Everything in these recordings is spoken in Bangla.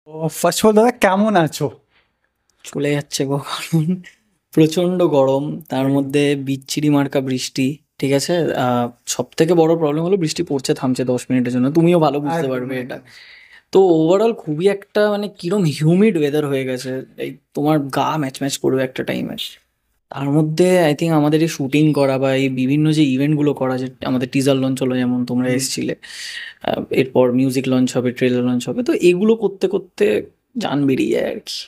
ও ফার্স্ট অফ অল দাদা কেমন আছো? চলে যাচ্ছে গো, কারণ প্রচন্ড গরম, তার মধ্যে বিচ্ছিরি মার্কা বৃষ্টি। ঠিক আছে। সব থেকে বড় প্রবলেম হলো বৃষ্টি পড়ছে থামছে 10 মিনিটের জন্য, তুমিও ভালো বুঝতে একদম পারবে এটা। একদম। তো ওভারঅল খুবই একটা মানে কিরম হিউমিড ওয়েদার হয়ে গেছে, এই তোমার গা ম্যাচ ম্যাচ করবে একটা টাইমে। তার মধ্যে আই থিঙ্ক আমাদের এই শুটিং করা বা এই বিভিন্ন যে ইভেন্টগুলো করা, যে আমাদের টিজার লঞ্চ হলো, যেমন তোমরা হুম। এসেছিলে, এরপর মিউজিক লঞ্চ হবে, ট্রেলার লঞ্চ হবে, তো এগুলো করতে করতে জান বেরিয়ে যায় আর কি।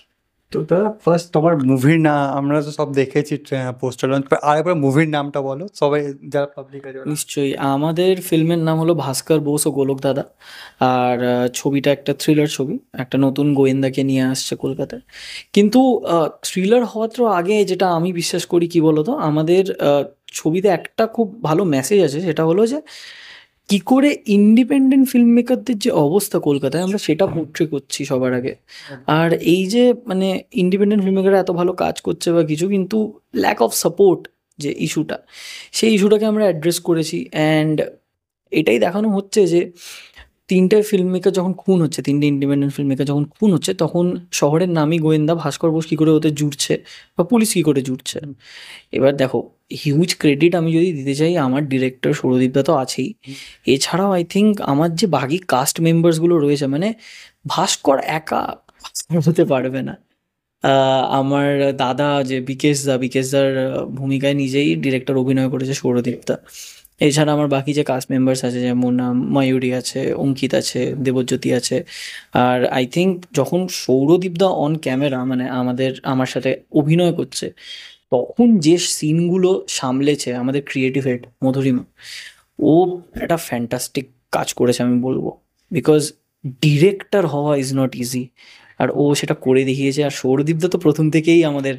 তো দাদা ফার্স্ট তোমার মুভির না, আমরা তো সব দেখেছি পোস্টার লঞ্চ, আর একবার মুভির নামটা বলো সবাই, যারা পাবলিক আছে ওরা। নিশ্চয়ই, আমাদের ফিল্মের নাম হলো ভাস্কর বোস ও গোলক দাদা। আর ছবিটা একটা থ্রিলার ছবি, একটা নতুন গোয়েন্দাকে নিয়ে আসছে কলকাতায়। কিন্তু থ্রিলার হওয়ার আগে যেটা আমি বিশ্বাস করি কি বলতো, আমাদের ছবিতে একটা খুব ভালো মেসেজ আছে, সেটা হলো যে কি করে ইন্ডিপেন্ডেন্ট ফিল্ম মেকারদের যে অবস্থা কলকাতায়, আমরা সেটা পোট্রে করছি সবার আগে। আর এই যে মানে ইন্ডিপেন্ডেন্ট ফিল্ম মেকাররা এত ভালো কাজ করছে বা কিছু, কিন্তু ল্যাক অফ সাপোর্ট যে ইস্যুটা, সেই ইস্যুটাকে আমরা অ্যাড্রেস করেছি। অ্যান্ড এটাই দেখানো হচ্ছে যে তিনটে ফিল্ম মেকার যখন খুন হচ্ছে, তিনটে ইন্ডিপেন্ডেন্ট ফিল্ম মেকার যখন খুন হচ্ছে, তখন শহরের নামই গোয়েন্দা ভাস্কর বোস কী করে ওদের জুটছে বা পুলিশ কী করে জুটছে। হুম, এবার দেখো, হিউজ ক্রেডিট আমি যদি দিতে চাই, আমার ডিরেক্টর সৌরদীপদা তো আছেই। হুম। এছাড়াও আই থিঙ্ক আমার যে বাকি কাস্ট মেম্বার্সগুলো রয়েছে, মানে ভাস্কর একা ভাস্কর হতে পারবে না। আমার দাদা যে বিকেশ দার ভূমিকায় নিজেই ডিরেক্টর অভিনয় করেছে সৌরদীপদা। এছাড়া আমার বাকি যে কাস্ট মেম্বার্স আছে, যেমন ময়ূরী আছে, অঙ্কিত আছে, দেবজ্যোতি আছে। আর আই থিঙ্ক যখন সৌরদীপদা অন ক্যামেরা মানে আমার সাথে অভিনয় করছে, তখন যে সিনগুলো সামলেছে আমাদের ক্রিয়েটিভ হেড মধুরিমা, ও একটা ফ্যান্টাস্টিক কাজ করেছে আমি বলবো। বিকজ ডিরেক্টর হওয়া ইজ নট ইজি, আর ও সেটা করে দেখিয়েছে। আর সৌরদীপদা তো প্রথম থেকেই আমাদের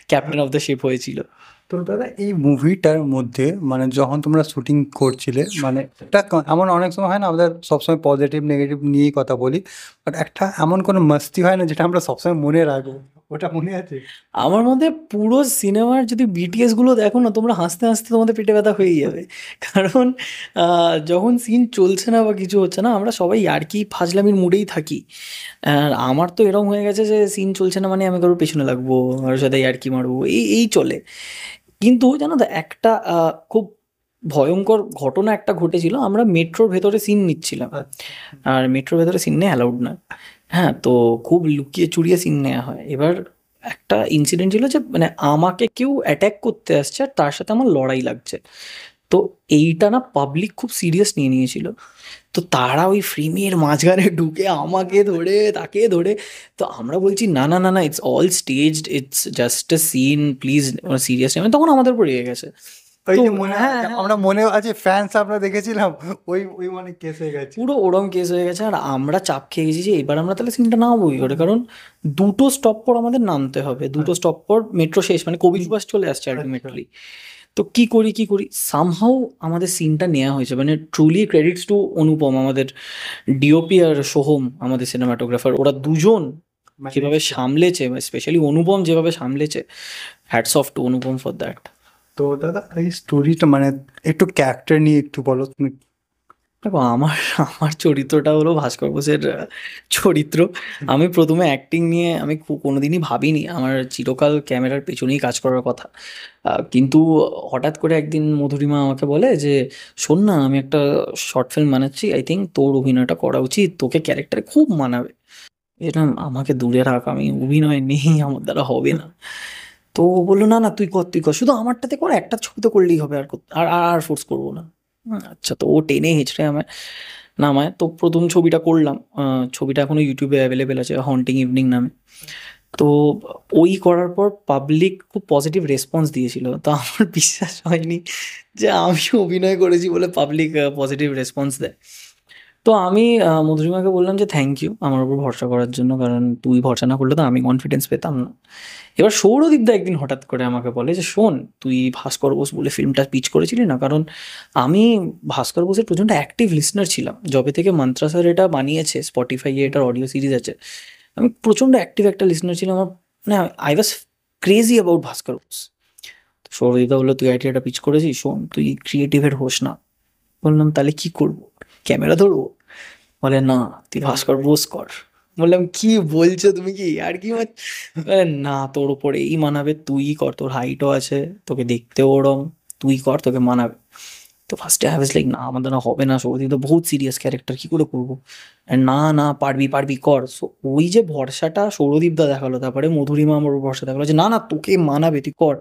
ক্যাপ্টেন অফ দ্য শিপ হয়েছিল। তো দাদা এই মুভিটার মধ্যে মানে যখন তোমরা শুটিং করছিলে, মানে একটা এমন অনেক সময় হয় না, আমাদের সবসময় পজিটিভ নেগেটিভ নিয়েই কথা বলি, বাট একটা এমন কোনো মাস্তি হয় না যেটা আমরা সবসময় মনে রাখবো, ওটা মনে আছে? আমার মধ্যে পুরো সিনেমার যদি বিটিএস গুলো দেখো না, তোমরা হাসতে হাসতে তোমাদের পেটে ব্যথা হয়ে যাবে। কারণ যখন সিন চলছে না বা কিছু হচ্ছে না, আমরা সবাই আর কি ফাজলামির মুডেই থাকি। আর আমার তো এরকম হয়ে গেছে যে সিন চলছে না মানে আমি কারোর পেছনে লাগবো, কারোর সাথে আর কি মারবো, এই এই চলে। কিন্তু জানো তো, একটা খুব ভয়ঙ্কর ঘটনা একটা ঘটেছিল। আমরা মেট্রোর ভেতরে সিন নিচ্ছিলাম, আচ্ছা। আর মেট্রোর ভেতরে সিন নেওয়া অ্যালাউড না। হ্যাঁ, তো খুব লুকিয়ে চুরিয়ে সিন নেওয়া হয়। এবার একটা ইনসিডেন্ট ছিল যে মানে আমাকে কেউ অ্যাটাক করতে আসছে আর তার সাথে আমার লড়াই লাগছে। তো এইটা না পাবলিক খুব সিরিয়াস নিয়ে নিয়েছিল। তো তারা ওই ফ্রেমের মাঝখানে ঢুকে আমাকে ধরে তাকে ধরে, তো আমরা বলছি না না না না, it's all staged, it's just a scene, please serious নেবেন। তখন আমাদের উপর রেগে গেছে। ওই তো যে মনে হ্যাঁ হ্যাঁ, আমরা মনে আছে ফ্যান্স আমরা দেখেছিলাম, ওই ওই মানে কেস হয়ে গেছে। পুরো ওরম কেস হয়ে গেছে। আর আমরা চাপ খেয়ে গেছি যে এবার আমরা তাহলে সিনটা নামবো কি করে, কারণ দুটো স্টপ পর আমাদের নামতে হবে, দুটো আচ্ছা। স্টপ পর মেট্রো শেষ, মানে কবি হুম। সুভাষ চলে আসছে আচ্ছা। আলটিমেটলি। তো কি করি কি করি, সামহাউ আমাদের সিনটা নেওয়া হয়েছে। মানে ট্রুলি ক্রেডিটস টু অনুপম, আমাদের ডিওপি, আর সোহম আমাদের সিনেমাটোগ্রাফার, ওরা দুজন ম্যানেজ। যেভাবে সামলেছে, স্পেশালি অনুপম যেভাবে সামলেছে, hats off to Anupam for that. তো দাদা এই স্টোরিটা মানে একটু ক্যারেক্টার নিয়ে একটু বলো তুমি। দেখো, আমার আমার চরিত্রটা হলো ভাস্কর বোসের চরিত্র। আমি প্রথমে অ্যাক্টিং নিয়ে আমি কোনোদিনই ভাবিনি আমার চিরকাল ক্যামেরার পেছনেই কাজ করার কথা। কিন্তু হঠাৎ করে একদিন মধুরিমা আমাকে বলে যে, শোন না, আমি একটা শর্ট ফিল্ম বানাচ্ছি, আই থিঙ্ক তোর অভিনয়টা করা উচিত, তোকে ক্যারেক্টারে খুব মানাবে। এরকম আমাকে দূরে রাখ, আমি অভিনয় নেই, আমার দ্বারা হবে না। তো ও বললো, না না, তুই কর তুই কর, শুধু আমারটাতে কর, একটা ছবি তো করলেই হবে, আর আর আর ফোর্স করবো না। আচ্ছা, তো ও টেনে হেঁচড়ে আমায় নামায়। তো প্রথম ছবিটা করলাম। ছবিটা এখনো ইউটিউবে অ্যাভেলেবেল আছে, হন্টিং ইভিনিং নামে। তো ওই করার পর পাবলিক খুব পজিটিভ রেসপন্স দিয়েছিল, তো আমার বিশ্বাস হয়নি যে আমি অভিনয় করেছি বলে পাবলিক পজিটিভ রেসপন্স দেয়। তো আমি মধুরিমাকে বললাম যে থ্যাংক ইউ আমার উপর ভরসা করার জন্য, কারণ তুই ভরসা না করলে তো আমি কনফিডেন্স পেতাম না। এবার সৌরদীপদা একদিন হঠাৎ করে আমাকে বলে যে, শোন, তুই ভাস্কর বোস বলে ফিল্মটা পিচ করেছিলি না, কারণ আমি ভাস্কর বোসের প্রচণ্ড অ্যাক্টিভ লিসনার ছিলাম যবে থেকে মান্ত্রা স্যার এটা বানিয়েছে, স্পটিফাইয়ে এটার অডিও সিরিজ আছে। আমি প্রচণ্ড অ্যাক্টিভ একটা লিসনার ছিলাম। আমার মানে আই ওয়াজ ক্রেজি অ্যাবাউট ভাস্কর বোস। তো সৌরদীপদা বললো, তুই আইডিয়াটা পিচ করেছিস, শোন, তুই ক্রিয়েটিভের হোস না। বললাম, তাহলে কি করবো, ক্যামেরা ধরবো? বলে, না, তুই ভাস্কর বোস কর। বললাম কি বলছো তুমি, কি আর কি না তোর উপরে এই মানাবে, তুই কর, তোর হাইটও আছে, তোকে দেখতেও ওরম, তুই কর, তোকে মানাবে। তো ফার্স্টে আই ওয়াজ লাইক না আমাদের না হবে না, সৌরদীপ তো বহুত সিরিয়াস ক্যারেক্টার, কি করে করবো? And না না পারবি পারবি কর। সো ওই যে ভরসাটা সৌরদীপ দা দেখালো, তারপরে মধুরিমা আমার উপর ভরসা দেখালো যে না না তোকে মানাবে, তুই কর।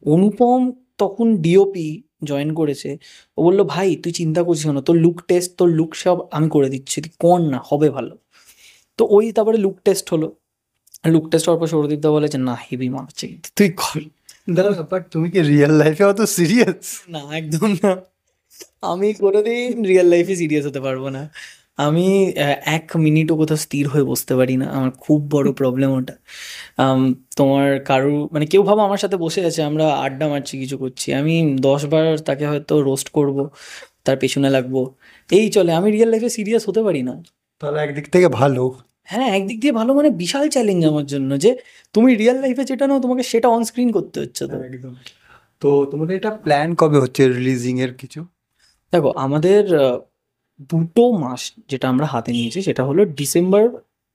অনুপম তখন ডিওপি জয়েন করেছে, ও বললো ভাই তুই চিন্তা করছিস না, তোর লুক টেস্ট তোর লুক সব আমি করে দিচ্ছি, তুই কর না, হবে ভালো। তো ওই তারপরে লুক টেস্ট হলো, লুক টেস্ট হওয়ার পর সৌরদীপ দা বলে যে না হেভি মানাচ্ছে কিন্তু, তুই কর। দাদা বাট তুমি কি রিয়েল লাইফে অত সিরিয়াস? না একদম না, আমি কোনোদিন রিয়েল লাইফে সিরিয়াস হতে পারবো না। আমি এক মিনিটও কোথাও স্থির হয়ে বসতে পারি না, আমার খুব বড় প্রবলেম ওটা। তোমার কারু মানে কেউ ভাবো আমার সাথে বসে আছে, আমরা আড্ডা মারছি কিছু করছি, আমি 10 বার তাকে হয়তো রোস্ট করব, তার পেছনে লাগবো, এই চলে। আমি রিয়েল লাইফে সিরিয়াস হতে পারি না। তাহলে একদিক থেকে ভালো। হ্যাঁ একদিক দিয়ে ভালো, মানে বিশাল চ্যালেঞ্জ আমার জন্য যে তুমি রিয়েল লাইফে যেটা নাও তোমাকে সেটা অন স্ক্রিন করতে হচ্ছে। তো একদম। তো তোমাদের এটা প্ল্যান কবে হচ্ছে রিলিজিং এর কিছু? দেখো আমাদের 2 মাস যেটা আমরা হাতে নিয়েছি সেটা হলো ডিসেম্বর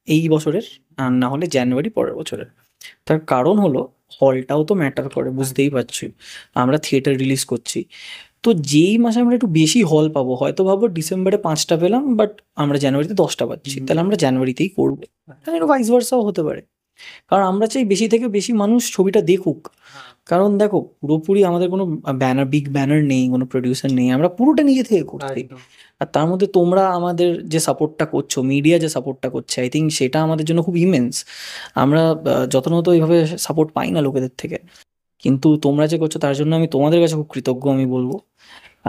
এই বছরের, আর না হলে জানুয়ারি পরের বছরের। তার কারণ হলো হলটাও তো ম্যাটার করে, বুঝতেই পারছি, আমরা থিয়েটার রিলিজ করছি। তো যেই মাসে আমরা একটু বেশি হল পাবো, হয়তো ভাবো ডিসেম্বরে 5টা পেলাম বাট আমরা জানুয়ারিতে 10টা পাচ্ছি, তাহলে আমরা জানুয়ারিতেই করবো। তাহলে একটু ভাইস ভার্সাও হতে পারে, কারণ আমরা চাই বেশি থেকে বেশি মানুষ ছবিটা দেখুক। কারণ দেখো পুরোপুরি আমাদের কোনো ব্যানার, বিগ ব্যানার নেই, কোনো প্রডিউসার নেই, আমরা পুরোটা নিজে থেকে করছি। একদম। আর তার মধ্যে তোমরা আমাদের যে সাপোর্টটা করছো, মিডিয়া যে সাপোর্টটা করছে, আই থিঙ্ক সেটা আমাদের জন্য খুব ইমেন্স। আমরা যথাযথ এইভাবে সাপোর্ট পাই না লোকেদের থেকে, কিন্তু তোমরা যে করছো তার জন্য আমি তোমাদের কাছে খুব কৃতজ্ঞ আমি বলবো।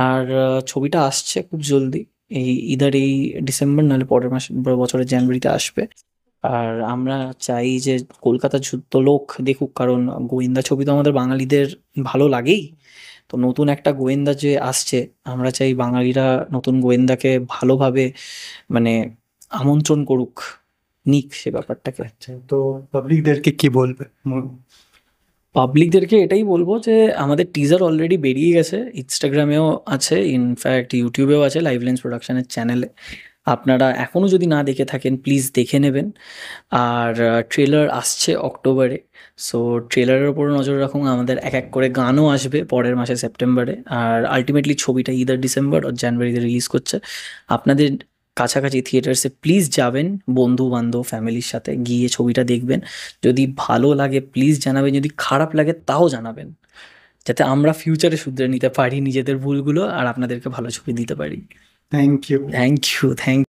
আর ছবিটা আসছে খুব জলদি, এই ইদার এই ডিসেম্বর নাহলে পরের মাসে, বছরের জানুয়ারিতে আসবে। আর আমরা চাই যে কলকাতার যুদ্ধ লোক দেখুক, কারণ গোয়েন্দা ছবি তো আমাদের বাঙালিদের ভালো লাগেই। তো নতুন একটা গোয়েন্দা যে আসছে, আমরা চাই বাঙালিরা নতুন গোয়েন্দাকে ভালোভাবে মানে আমন্ত্রণ করুক, নিক সে ব্যাপারটাকে। আচ্ছা, তো পাবলিকদেরকে কি বলবে? পাবলিকদেরকে এটাই বলবো যে আমাদের টিজার অলরেডি বেরিয়ে গেছে, ইনস্টাগ্রামেও আছে, ইনফ্যাক্ট ইউটিউবেও আছে, লাইভ লেন্স প্রোডাকশনের চ্যানেলে। আপনারা এখনও যদি না দেখে থাকেন প্লিজ দেখে নেবেন। আর ট্রেলার আসছে অক্টোবরে, সো ট্রেলারের ওপরও নজর রাখুন। আমাদের এক এক করে গানও আসবে পরের মাসে সেপ্টেম্বরে, আর আলটিমেটলি ছবিটা ইদার ডিসেম্বর আর জানুয়ারিতে রিলিজ করছে। আপনাদের কাছাকাছি থিয়েটার্সে প্লিজ যাবেন, বন্ধু বান্ধব ফ্যামিলির সাথে গিয়ে ছবিটা দেখবেন। যদি ভালো লাগে প্লিজ জানাবেন, যদি খারাপ লাগে তাও জানাবেন, যাতে আমরা ফিউচারে শুধরে নিতে পারি নিজেদের ভুলগুলো আর আপনাদেরকে ভালো ছবি দিতে পারি। Thank you. Thank you, thank